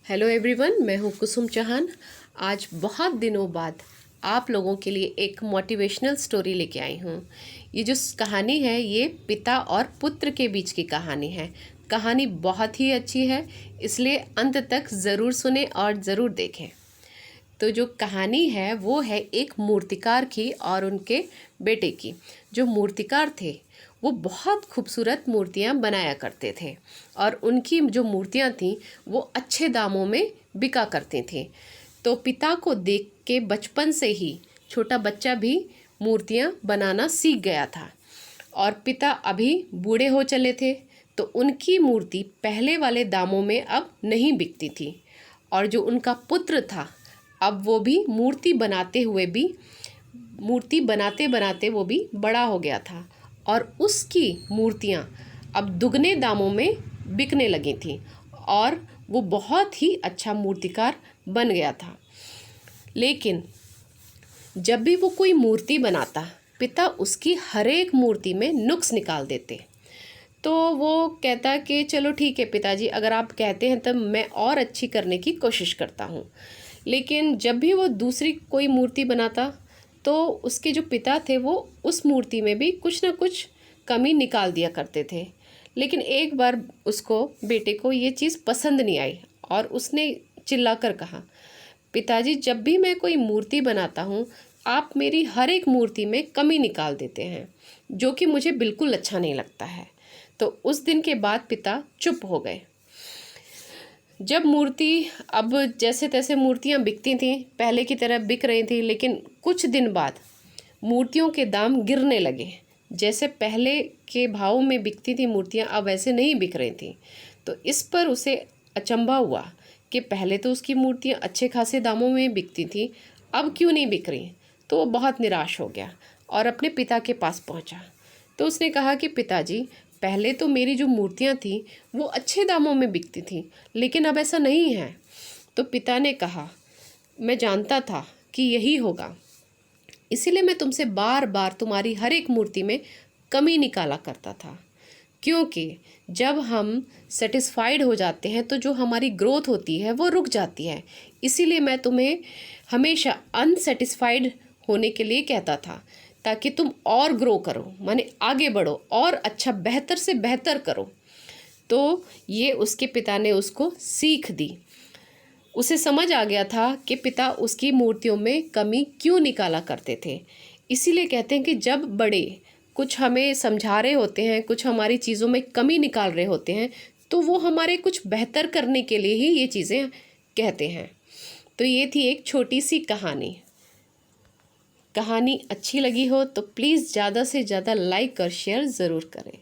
Hello everyone, मैं हूँ कुसुम चौहान। आज बहुत दिनों बाद आप लोगों के लिए एक मोटिवेशनल स्टोरी लेके आई हूँ। ये जो कहानी है ये पिता और पुत्र के बीच की कहानी है। कहानी बहुत ही अच्छी है, इसलिए अंत तक ज़रूर सुने और ज़रूर देखें। तो जो कहानी है वो है एक मूर्तिकार की और उनके बेटे की। जो मूर्तिकार थे वो बहुत खूबसूरत मूर्तियाँ बनाया करते थे और उनकी जो मूर्तियाँ थीं वो अच्छे दामों में बिका करती थीं। तो पिता को देख के बचपन से ही छोटा बच्चा भी मूर्तियाँ बनाना सीख गया था और पिता अभी बूढ़े हो चले थे, तो उनकी मूर्ति पहले वाले दामों में अब नहीं बिकती थी। और जो उनका पुत्र था अब वो भी मूर्ति बनाते बनाते वो भी बड़ा हो गया था और उसकी मूर्तियाँ अब दुगने दामों में बिकने लगी थी और वो बहुत ही अच्छा मूर्तिकार बन गया था। लेकिन जब भी वो कोई मूर्ति बनाता, पिता उसकी हर एक मूर्ति में नुक्स निकाल देते। तो वो कहता कि चलो ठीक है पिताजी, अगर आप कहते हैं तब मैं और अच्छी करने की कोशिश करता हूँ। लेकिन जब भी वो दूसरी कोई मूर्ति बनाता तो उसके जो पिता थे वो उस मूर्ति में भी कुछ ना कुछ कमी निकाल दिया करते थे। लेकिन एक बार उसको, बेटे को, ये चीज़ पसंद नहीं आई और उसने चिल्लाकर कहा, पिताजी जब भी मैं कोई मूर्ति बनाता हूँ आप मेरी हर एक मूर्ति में कमी निकाल देते हैं, जो कि मुझे बिल्कुल अच्छा नहीं लगता है। तो उस दिन के बाद पिता चुप हो गए। जब मूर्ति अब जैसे तैसे मूर्तियाँ बिकती थीं, पहले की तरह बिक रही थी, लेकिन कुछ दिन बाद मूर्तियों के दाम गिरने लगे। जैसे पहले के भाव में बिकती थी मूर्तियाँ अब ऐसे नहीं बिक रही थी। तो इस पर उसे अचंभा हुआ कि पहले तो उसकी मूर्तियाँ अच्छे खासे दामों में बिकती थी, अब क्यों नहीं बिक रही। तो वो बहुत निराश हो गया और अपने पिता के पास पहुँचा। तो उसने कहा कि पिताजी पहले तो मेरी जो मूर्तियाँ थीं वो अच्छे दामों में बिकती थीं, लेकिन अब ऐसा नहीं है। तो पिता ने कहा, मैं जानता था कि यही होगा, इसीलिए मैं तुमसे बार बार तुम्हारी हर एक मूर्ति में कमी निकाला करता था। क्योंकि जब हम सेटिस्फाइड हो जाते हैं तो जो हमारी ग्रोथ होती है वो रुक जाती है। इसीलिए मैं तुम्हें हमेशा अनसेटिस्फाइड होने के लिए कहता था, ताकि तुम और ग्रो करो, माने आगे बढ़ो और अच्छा बेहतर से बेहतर करो। तो ये उसके पिता ने उसको सीख दी। उसे समझ आ गया था कि पिता उसकी मूर्तियों में कमी क्यों निकाला करते थे। इसीलिए कहते हैं कि जब बड़े कुछ हमें समझा रहे होते हैं, कुछ हमारी चीज़ों में कमी निकाल रहे होते हैं, तो वो हमारे कुछ बेहतर करने के लिए ही ये चीज़ें कहते हैं। तो ये थी एक छोटी सी कहानी। कहानी अच्छी लगी हो तो प्लीज़ ज़्यादा से ज़्यादा लाइक और शेयर ज़रूर करें।